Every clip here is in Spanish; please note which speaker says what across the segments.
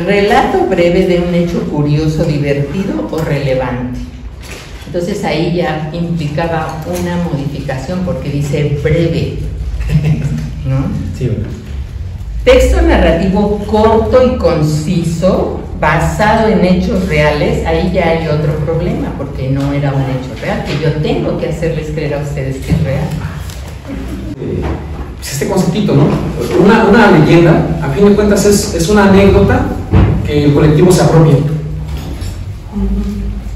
Speaker 1: Relato breve de un hecho curioso, divertido o relevante. Entonces ahí ya implicaba una modificación porque dice breve, ¿no?
Speaker 2: Sí, bueno.
Speaker 1: Texto narrativo corto y conciso, basado en hechos reales. Ahí ya hay otro problema porque no era un hecho real, que yo tengo que hacerles creer a ustedes que es real.
Speaker 2: Este conceptito, ¿no? Una leyenda, a fin de cuentas, es una anécdota que el colectivo se apropia.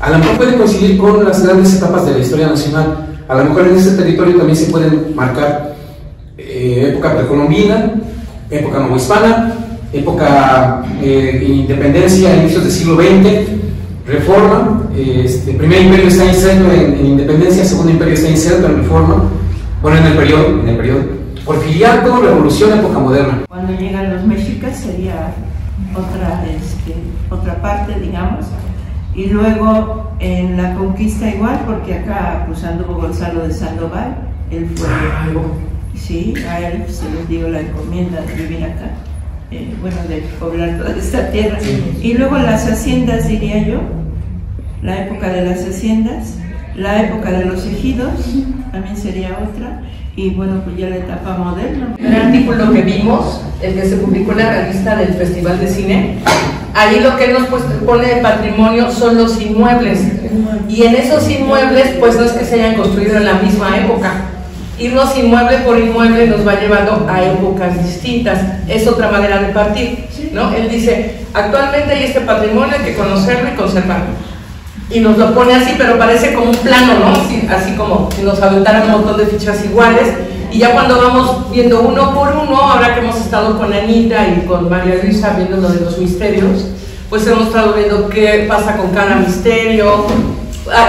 Speaker 2: A lo mejor puede coincidir con las grandes etapas de la historia nacional. A lo mejor en ese territorio también se pueden marcar época precolombina, época novohispana, época independencia, inicios del siglo XX, reforma. Primer imperio está inserto en independencia, segundo imperio está inserto en reforma. Bueno, en el periodo. Porfiriato, revolución, época moderna.
Speaker 3: Cuando llegan los mexicas sería otra parte, digamos, y luego en la conquista igual, porque acá pues anduvo Gonzalo de Sandoval, él fue, sí, a él se les dio la encomienda de vivir acá, de poblar toda esta tierra, y luego las haciendas, diría yo, la época de las haciendas, la época de los ejidos, también sería otra. Y bueno, pues ya la etapa moderna.
Speaker 4: El artículo que vimos, el que se publicó en la revista del Festival de Cine, ahí lo que nos pone de patrimonio son los inmuebles. Y en esos inmuebles, pues no es que se hayan construido en la misma época. Irnos inmueble por inmueble nos va llevando a épocas distintas. Es otra manera de partir, ¿no? Él dice, actualmente hay este patrimonio, hay que conocerlo y conservarlo. Y nos lo pone así, pero parece como un plano, ¿no? Así como si nos aventaran un montón de fichas iguales. Y ya cuando vamos viendo uno por uno, ahora que hemos estado con Anita y con María Luisa viendo lo de los misterios, pues hemos estado viendo qué pasa con cada misterio,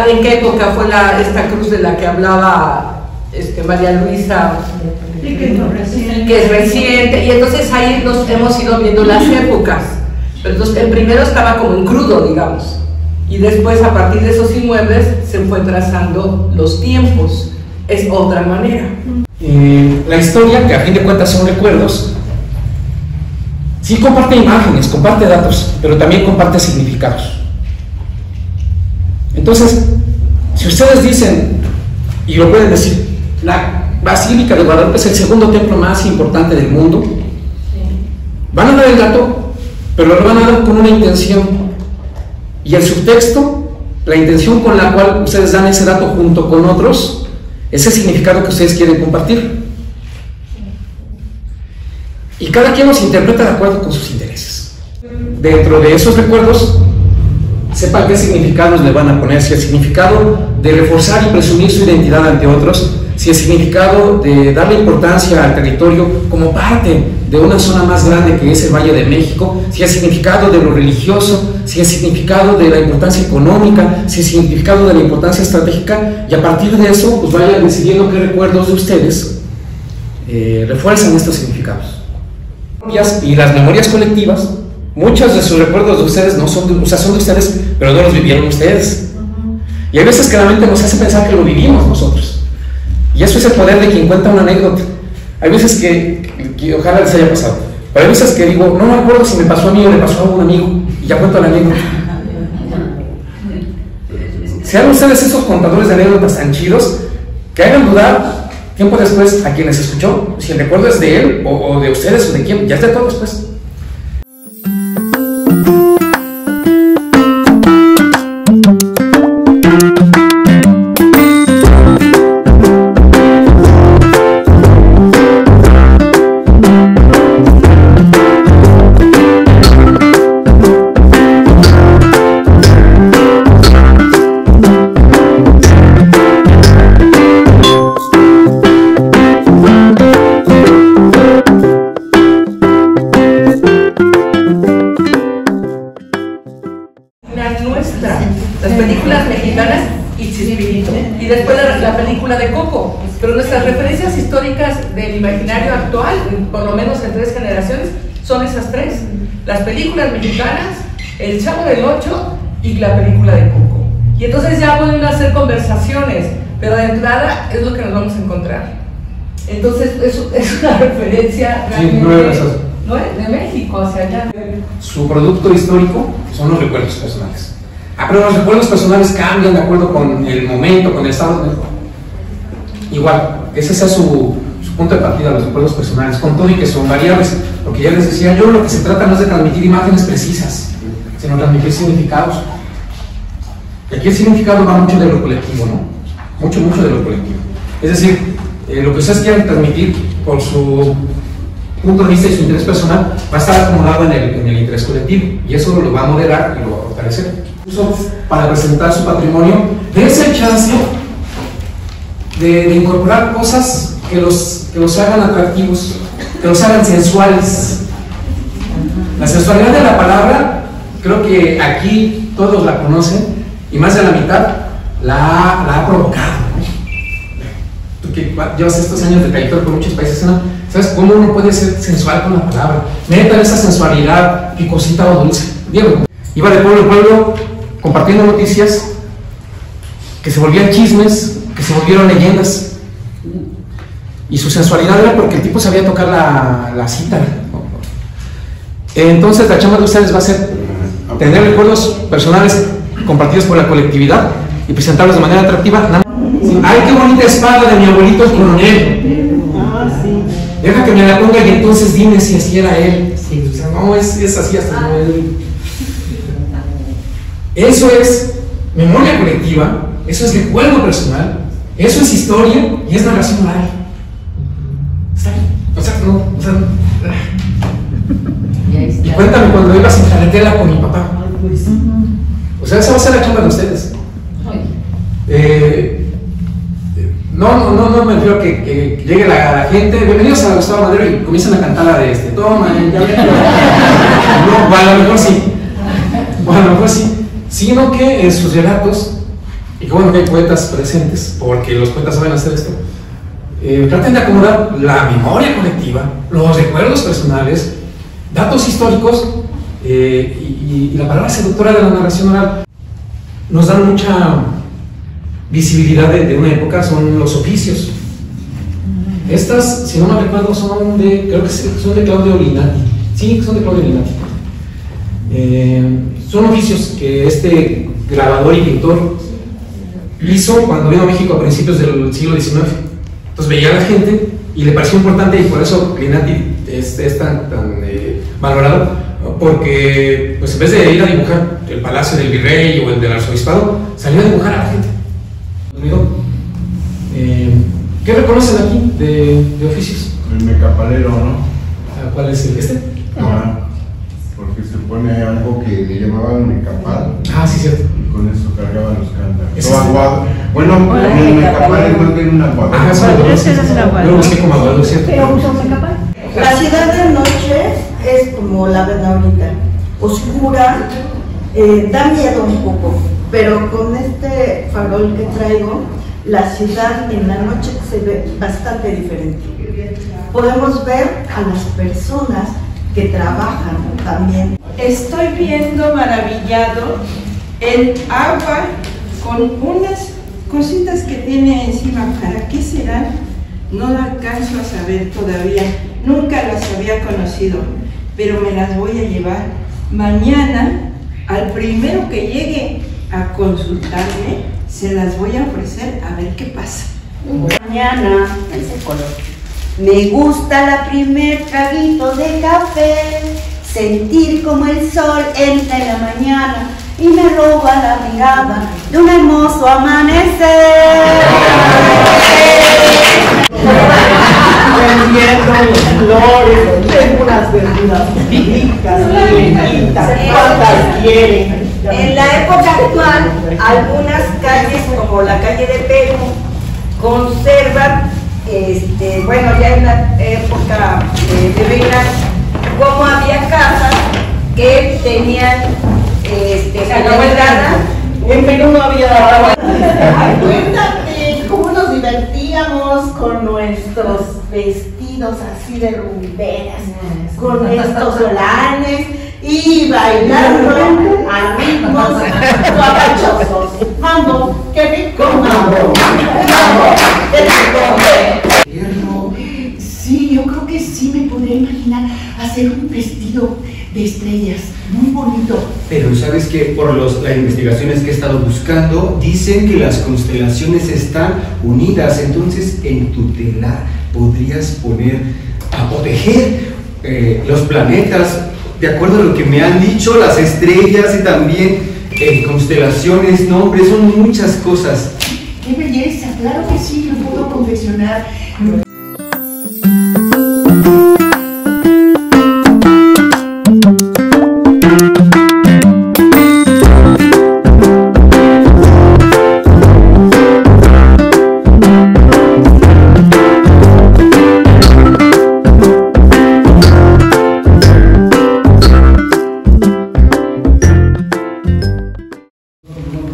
Speaker 4: en qué época fue esta cruz de la que hablaba María Luisa, que es reciente. Y entonces ahí nos hemos ido viendo las épocas. Pero entonces el primero estaba como en crudo, digamos. Y después, a partir de esos inmuebles, se fue trazando los tiempos. Es otra manera.
Speaker 2: La historia, que a fin de cuentas son recuerdos, sí comparte imágenes, comparte datos, pero también comparte significados. Entonces, si ustedes dicen, y lo pueden decir, la Basílica de Guadalupe es el segundo templo más importante del mundo, van a dar el dato, pero lo van a dar con una intención. Y el subtexto, la intención con la cual ustedes dan ese dato junto con otros, es el significado que ustedes quieren compartir. Y cada quien los interpreta de acuerdo con sus intereses. Dentro de esos recuerdos, sepan qué significados le van a poner, si el significado de reforzar y presumir su identidad ante otros, si el significado de darle importancia al territorio como parte de una zona más grande que es el Valle de México, si el significado de lo religioso, si el significado de la importancia económica, si el significado de la importancia estratégica, y a partir de eso pues vayan decidiendo qué recuerdos de ustedes refuerzan estos significados. Y las memorias colectivas, muchos de sus recuerdos de ustedes no son de, son de ustedes, pero no los vivieron ustedes. Y hay veces que la mente nos hace pensar que lo vivimos nosotros. Y eso es el poder de quien cuenta una anécdota. Hay veces que ojalá les haya pasado, pero hay veces que digo, no me acuerdo si me pasó a mí o le pasó a un amigo, y ya cuento la anécdota. Sean ustedes esos contadores de anécdotas tan chidos que hagan dudar tiempo después a quien les escuchó, si el recuerdo es de él o de ustedes o de quién, ya es de todos pues.
Speaker 4: Las películas mexicanas y Chespirito, y después la película de Coco. Pero nuestras referencias históricas del imaginario actual, por lo menos en 3 generaciones, son esas 3: las películas mexicanas, El Chavo del Ocho y la película de Coco. Y entonces ya pueden hacer conversaciones, pero de entrada es lo que nos vamos a encontrar. Entonces es una referencia realmente, ¿no? De México hacia allá.
Speaker 2: Su producto histórico son los recuerdos personales. Pero los recuerdos personales cambian de acuerdo con el momento, con el estado. Igual, ese sea su punto de partida, los recuerdos personales, con todo y que son variables. Lo que ya les decía yo, lo que se trata no es de transmitir imágenes precisas, sino transmitir significados. Y aquí el significado va mucho de lo colectivo, ¿no? Mucho de lo colectivo. Es decir, lo que ustedes quieran transmitir por su punto de vista y su interés personal va a estar acomodado en el interés colectivo, y eso lo va a moderar y lo va a fortalecer. Incluso para presentar su patrimonio, dense el chance de incorporar cosas que los hagan atractivos, que los hagan sensuales. La sensualidad de la palabra, creo que aquí todos la conocen, y más de la mitad la ha provocado, ¿no? Tú que llevas estos años de trayectoria por muchos países, ¿no? ¿Sabes cómo uno puede ser sensual con la palabra? Neta, esa sensualidad, picosita o dulce. Diego iba de pueblo en pueblo compartiendo noticias que se volvían chismes, que se volvieron leyendas. Y su sensualidad era porque el tipo sabía tocar la cítara, ¿no? Entonces la chamba de ustedes va a ser tener recuerdos personales compartidos por la colectividad y presentarlos de manera atractiva. ¡Ay, qué bonita espada de mi abuelito el coronel! Deja que me la ponga y entonces dime si así era él. O sea, no, es así hasta no él. Eso es memoria colectiva, eso es recuerdo personal, eso es historia y es narración oral. Está bien. O sea, no. Y cuéntame cuando ibas en carretera con mi papá. O sea, esa va a ser la chamba de ustedes. No me refiero a que llegue la gente, bienvenidos a Gustavo Madero, y comiencen a cantar la de toma, ya ven. No, a lo mejor sí. Sino que en sus relatos, y que bueno que hay poetas presentes, porque los poetas saben hacer esto, traten de acomodar la memoria colectiva, los recuerdos personales, datos históricos, y la palabra seductora de la narración oral. Nos dan mucha visibilidad de una época, son los oficios. Estas, si no me recuerdo, creo que son de Claudio Linati. Sí, son de Claudio Linati. Son oficios que este grabador y pintor hizo cuando vino a México a principios del siglo XIX. Entonces veía a la gente y le pareció importante, y por eso Linati es tan valorado, porque pues en vez de ir a dibujar el palacio del virrey o el del arzobispado, salió a dibujar a la gente. ¿Qué reconocen aquí de oficios?
Speaker 5: El mecapalero, ¿no?
Speaker 2: ¿Cuál es el
Speaker 5: porque se pone algo que le llamaban mecapal.
Speaker 2: Sí, cierto.
Speaker 5: Y con eso cargaban los cántaros.
Speaker 2: ¿Es
Speaker 5: aguado. Bueno, el mecapal es más bien un aguado.
Speaker 3: Ese es el aguado.
Speaker 2: Yo lo busqué como aguado, ¿cierto?
Speaker 6: Pero usa mecapal. La ciudad de noche es como la ven ahorita, oscura, da miedo un poco, pero con este farol que traigo, la ciudad en la noche se ve bastante diferente. Podemos ver a las personas que trabajan también.
Speaker 3: Estoy viendo maravillado el agua con unas cositas que tiene encima. ¿Para qué serán? No lo alcanzo a saber todavía. Nunca las había conocido, pero me las voy a llevar. Mañana, al primero que llegue a consultarme, se las voy a ofrecer a ver qué pasa.
Speaker 6: Mañana, ese color. Me gusta la primer traguito de café, sentir como el sol entra en la mañana y me roba la mirada de un hermoso amanecer.
Speaker 7: Vendiendo flores, tengo unas verduras ricas, bonitas, ¿cuántas quieren?
Speaker 6: En la época actual, algunas calles, como la calle de Perú, conservan, bueno, ya en la época de Reina, como había casas que tenían entrada.
Speaker 7: En Perú no había agua. Cuéntame cómo nos divertíamos con nuestros
Speaker 6: vestidos así de rumberas, con estos solanes y bailando a ritmos guapachosos. Mambo, qué rico, mambo, qué rico.
Speaker 8: Sí, yo creo que sí me podría imaginar hacer un vestido de estrellas, muy bonito.
Speaker 9: Pero sabes que por las investigaciones que he estado buscando, dicen que las constelaciones están unidas, entonces en tu telar podrías poner a tejer los planetas, de acuerdo a lo que me han dicho, las estrellas y también constelaciones, nombres, son muchas cosas.
Speaker 8: ¡Qué belleza! Claro que sí, lo puedo confeccionar.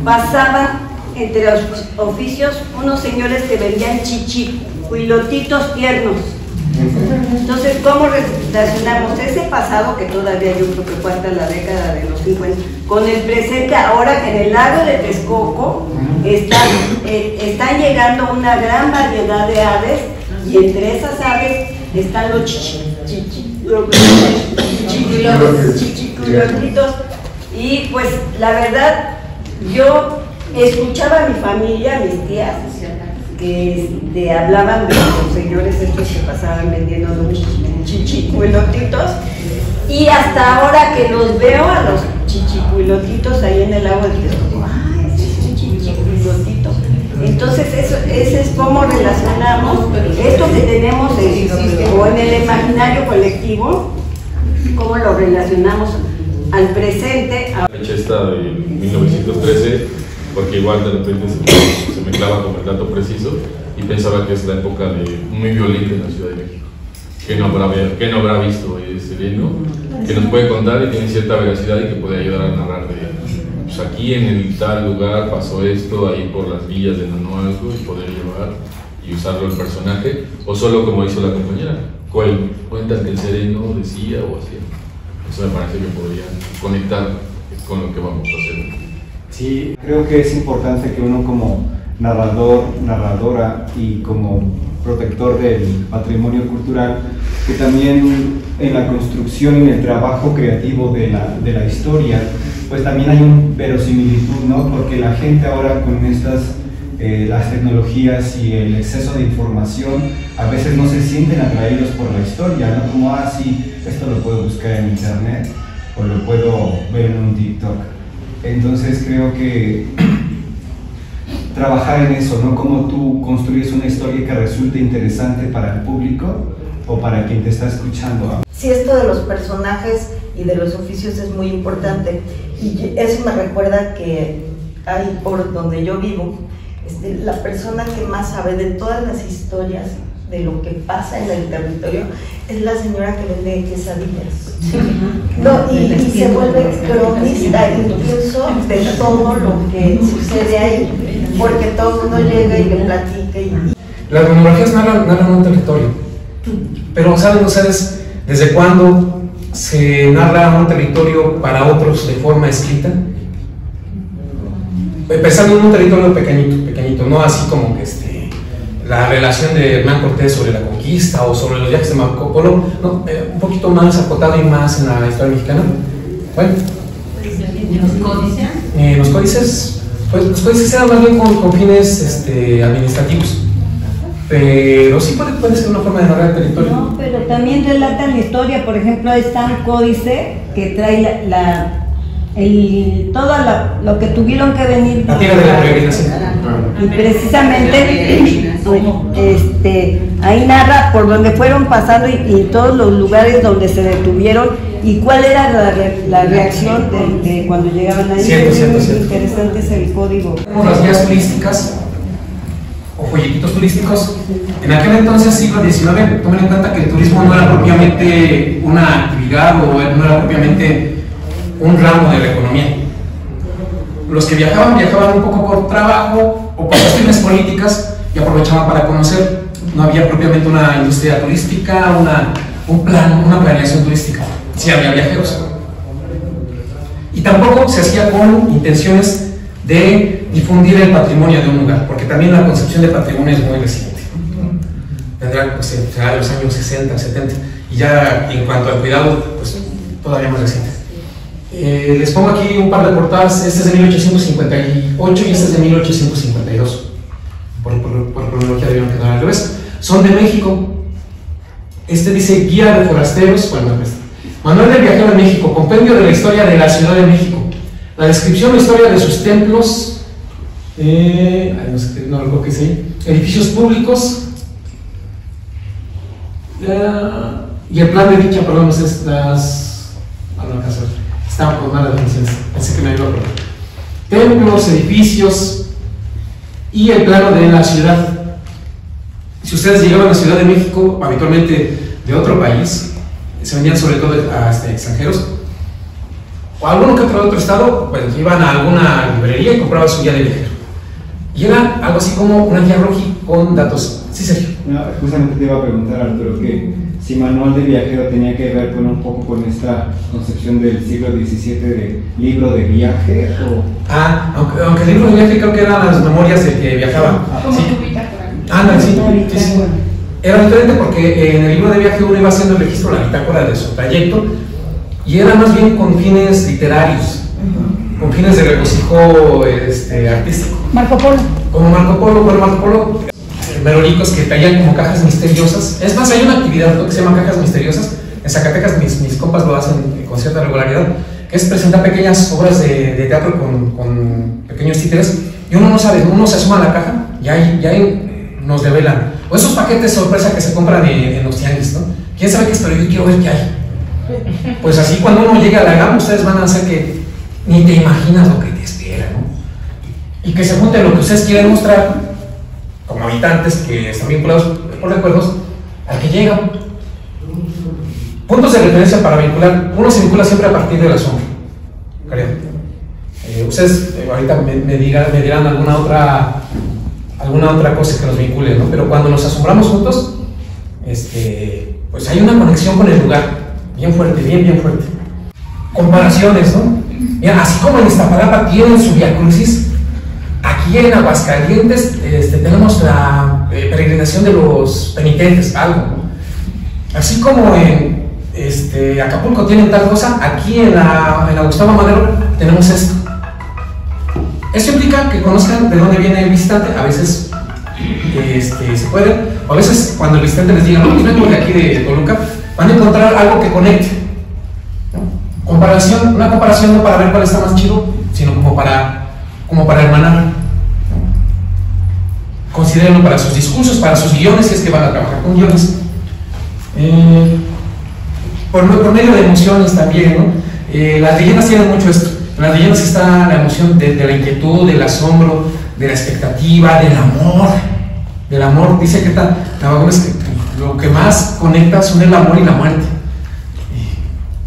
Speaker 6: Pasaban entre los oficios unos señores que vendían chichicuilotitos tiernos. Entonces, ¿cómo relacionamos ese pasado, que todavía yo creo que falta la década de los 50, con el presente ahora que en el lago de Texcoco están llegando una gran variedad de aves, y entre esas aves están los chichicuilotitos? Y pues la verdad, yo escuchaba a mi familia, a mis tías, que hablaban de los señores estos que pasaban vendiendo los chichicuilotitos, y hasta ahora que los veo a los chichicuilotitos ahí en el lago de Texcoco, ¡ay, ese chichicuilotito! Entonces ese es como relacionamos esto que tenemos o en el imaginario colectivo, cómo lo relacionamos al presente.
Speaker 10: La fecha esta de 1913, porque igual de repente se me clava con el dato preciso y pensaba que es la época muy violenta en la Ciudad de México. ¿Qué no habrá visto Sereno? Que nos puede contar y tiene cierta veracidad y que puede ayudar a narrar de pues aquí en el tal lugar pasó esto, ahí por las villas de Nonualco, y poder llevar y usarlo el personaje, o solo como hizo la compañera, cuentan que el Sereno decía o hacía. Eso me parece que podría conectar con lo que vamos a hacer.
Speaker 11: Sí, creo que es importante que uno como narrador, narradora y como protector del patrimonio cultural, que también en la construcción y en el trabajo creativo de la historia, pues también hay un verosimilitud, ¿no? Porque la gente ahora con las tecnologías y el exceso de información, a veces no se sienten atraídos por la historia, ¿no? Como, sí, esto lo puedo buscar en internet o lo puedo ver en un TikTok. Entonces creo que trabajar en eso, ¿no? Cómo tú construyes una historia que resulte interesante para el público o para quien te está escuchando.
Speaker 6: Sí, esto de los personajes y de los oficios es muy importante, y eso me recuerda que ahí por donde yo vivo, la persona que más sabe de todas las historias de lo que pasa en el territorio es la señora que vende quesadillas. No, y se vuelve cronista incluso de todo lo que sucede ahí, porque todo el mundo llega y le platica.
Speaker 2: Las monografías narran un territorio, pero ¿saben ustedes desde cuándo se narra un territorio para otros de forma escrita? Pensando en un territorio pequeñito, no así como que la relación de Hernán Cortés sobre la conquista o sobre los viajes de Marco Polo, no, un poquito más acotado y más en la historia mexicana. Bueno,
Speaker 1: ¿los códices?
Speaker 2: Los códices, pues los códices eran más bien con fines administrativos, pero sí puede ser una forma de narrar el territorio.
Speaker 12: No, pero también relatan la historia. Por ejemplo, está un códice que trae todo lo que tuvieron que venir.
Speaker 2: La tierra de la peregrinación.
Speaker 12: Y precisamente ahí narra por donde fueron pasando y todos los lugares donde se detuvieron y cuál era la reacción de cuando llegaban ahí.
Speaker 2: Cierto.
Speaker 12: Interesante es el código.
Speaker 2: Las guías turísticas o folletitos turísticos. En aquel entonces, siglo XIX, tomen en cuenta que el turismo no era propiamente una actividad o no era propiamente un ramo de la economía. Los que viajaban un poco por trabajo o por cuestiones políticas y aprovechaban para conocer. no había propiamente una industria turística, una planeación turística. Sí había viajeros. Y tampoco se hacía con intenciones de difundir el patrimonio de un lugar, porque también la concepción de patrimonio es muy reciente. Tendrá, pues, será los años 60, 70, y ya en cuanto al cuidado, pues todavía más reciente. Les pongo aquí un par de portadas. Este es de 1858 y este es de 1852. Por cronología debieron quedar al revés. Son de México. Este dice Guía de Forasteros. Bueno, Manual del Viajero en México, compendio de la historia de la Ciudad de México, la descripción o historia de sus templos, no recuerdo qué dice, edificios públicos, y el plan de dicha, perdón, no alcanzo a ver. Estaba con malas definiciones, pensé que me iba a acordar. Templos, edificios y el plano de la ciudad. Si ustedes llegaban a la Ciudad de México, habitualmente de otro país, se venían sobre todo a extranjeros, o alguno que otro estado, pues iban a alguna librería y compraban su guía de viajero. Y era algo así como una guía roji con datos. Sí, Sergio.
Speaker 11: No, justamente te iba a preguntar, Arturo, que si Manual de Viajero tenía que ver con un poco con esta concepción del siglo XVII de libro de viaje, o...
Speaker 2: aunque el libro de viaje creo que eran las memorias de que viajaba.
Speaker 8: Como
Speaker 2: sí.
Speaker 8: tu bitácora.
Speaker 2: Sí. Era diferente porque en el libro de viaje uno iba haciendo el registro, la bitácora de su trayecto, y era más bien con fines literarios, con fines de regocijo artístico.
Speaker 8: Marco Polo.
Speaker 2: Como Marco Polo, merolicos que traían como cajas misteriosas. Es más, hay una actividad, ¿no?, que se llama cajas misteriosas. En Zacatecas mis compas lo hacen con cierta regularidad, que es presentar pequeñas obras de teatro con pequeños títeres, y uno no sabe, uno se asoma a la caja y ahí nos develan. O esos paquetes sorpresa que se compran en los tianguis, ¿no? ¿Quién sabe qué es? Pero yo quiero ver qué hay. Pues así, cuando uno llega a la gama, ustedes van a hacer que ni te imaginas lo que te espera, ¿no? Y que se junte lo que ustedes quieren mostrar, como habitantes que están vinculados por recuerdos, al que llegan. Puntos de referencia para vincular. Uno se vincula siempre a partir del asombro, creo. Ustedes ahorita me dirán alguna otra cosa que nos vincule, ¿no? Pero cuando nos asombramos juntos, pues hay una conexión con el lugar bien fuerte, bien fuerte. Comparaciones, ¿no? Mira, así como en Iztapalapa tienen su Vía Crucis, aquí en Aguascalientes tenemos la peregrinación de los penitentes, algo, ¿no? Así como en Acapulco tienen tal cosa, aquí en la Gustavo Madero tenemos esto. Esto implica que conozcan de dónde viene el visitante. A veces se puede, o a veces cuando el visitante les diga, no, pues vengo de aquí de Toluca, van a encontrar algo que conecte, ¿no? Una comparación no para ver cuál está más chido, sino como para hermanar. Considérenlo para sus discursos, para sus guiones, si es que van a trabajar con guiones. Por medio de emociones también, ¿no? Las leyendas tienen mucho esto. En las leyendas está la emoción de la inquietud, del asombro, de la expectativa, del amor. Dice que lo que más conecta son el amor y la muerte.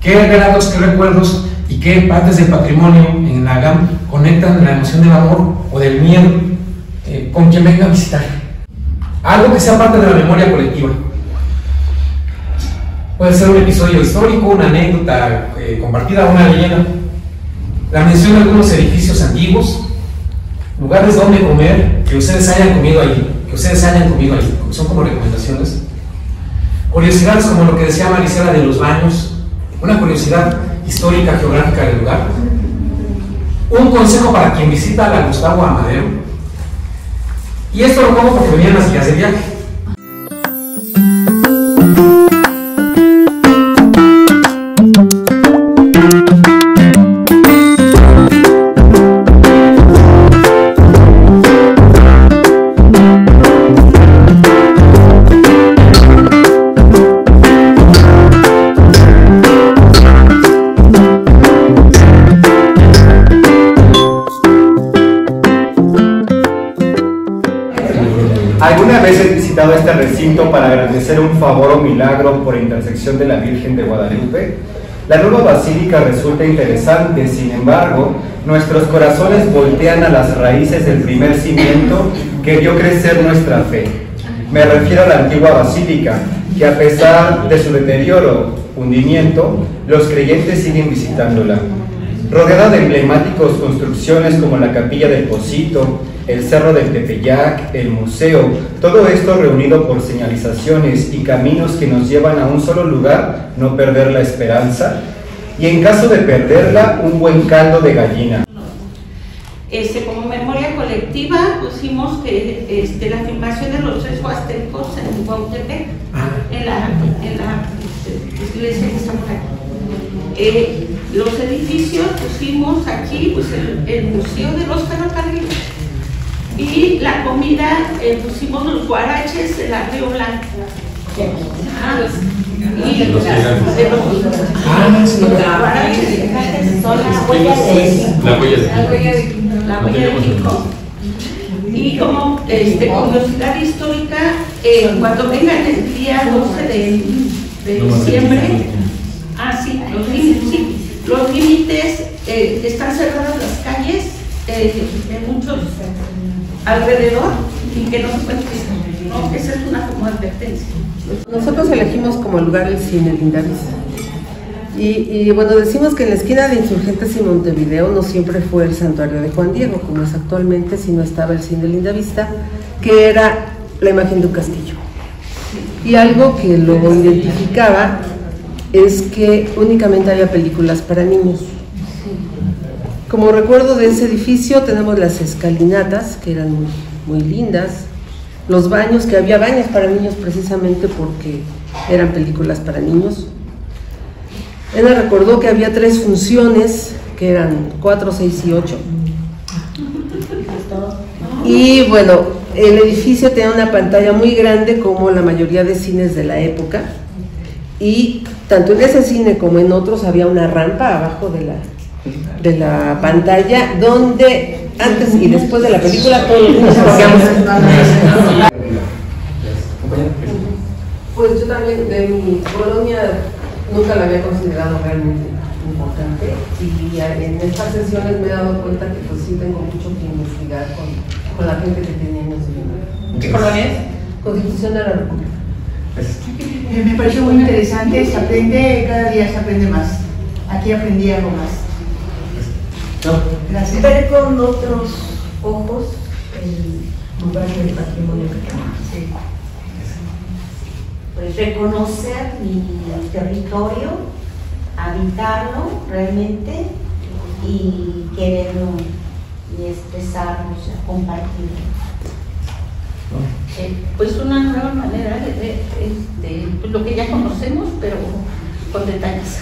Speaker 2: ¿Qué relatos, qué recuerdos y qué partes del patrimonio en la GAM conectan la emoción del amor o del miedo con quien venga a visitar? Algo que sea parte de la memoria colectiva. Puede ser un episodio histórico, una anécdota compartida, una leyenda. La mención de algunos edificios antiguos, lugares donde comer, que ustedes hayan comido allí, son como recomendaciones. Curiosidades como lo que decía Marisela de los baños, una curiosidad histórica, geográfica del lugar. Un consejo para quien visita la Gustavo Amadero. Y esto lo pongo porque venían las guías de viaje.
Speaker 11: ¿Alguna vez he visitado este recinto para agradecer un favor o milagro por intersección de la Virgen de Guadalupe? La nueva basílica resulta interesante, sin embargo, nuestros corazones voltean a las raíces del primer cimiento que vio crecer nuestra fe. Me refiero a la antigua basílica, que a pesar de su deterioro, hundimiento, los creyentes siguen visitándola. Rodeada de emblemáticas construcciones como la Capilla del Pocito, el Cerro del Tepeyac, el museo, todo esto reunido por señalizaciones y caminos que nos llevan a un solo lugar, no perder la esperanza, y en caso de perderla, un buen caldo de gallina.
Speaker 13: Como memoria colectiva pusimos que la filmación de los 3 huastecos en Huautepec, en la iglesia que está por aquí. Los edificios pusimos aquí pues el museo de los ferrocarriles, y la comida pusimos los guaraches de la Río Blanco. Y los guaraches son la huella de Kiko. Y como curiosidad histórica, cuando vengan el día 12 de diciembre, los límites están cerradas las calles en muchos alrededor, y que no se pueden pisar, ¿no? Esa es una como advertencia.
Speaker 14: Nosotros elegimos como lugar el cine Lindavista. Y bueno, decimos que en la esquina de Insurgentes y Montevideo no siempre fue el santuario de Juan Diego, como es actualmente, sino estaba el cine Lindavista, que era la imagen de un castillo. Y algo que lo identificaba es que únicamente había películas para niños. Como recuerdo de ese edificio tenemos las escalinatas, que eran muy lindas, los baños, que había baños para niños precisamente porque eran películas para niños. Ella recordó que había 3 funciones, que eran 4, 6 y 8. Y bueno, el edificio tenía una pantalla muy grande como la mayoría de cines de la época, y tanto en ese cine como en otros había una rampa abajo de la pantalla donde antes y después de la película todos los niños hacíamos. Pues yo también de mi colonia nunca la había considerado realmente importante, y en estas sesiones me he dado cuenta que pues sí tengo mucho que investigar con la gente que tenía en ese.
Speaker 4: ¿Qué colonia es?
Speaker 14: Constitución de la República.
Speaker 8: Me pareció muy interesante, se aprende, cada día se aprende más. Aquí aprendí algo más.
Speaker 6: Gracias. Ver con otros ojos el lugar del patrimonio que tenemos. Sí. Pues reconocer mi territorio, habitarlo realmente y quererlo y expresarlo, compartirlo.
Speaker 13: Pues una nueva manera de pues lo que ya conocemos, pero con detalles.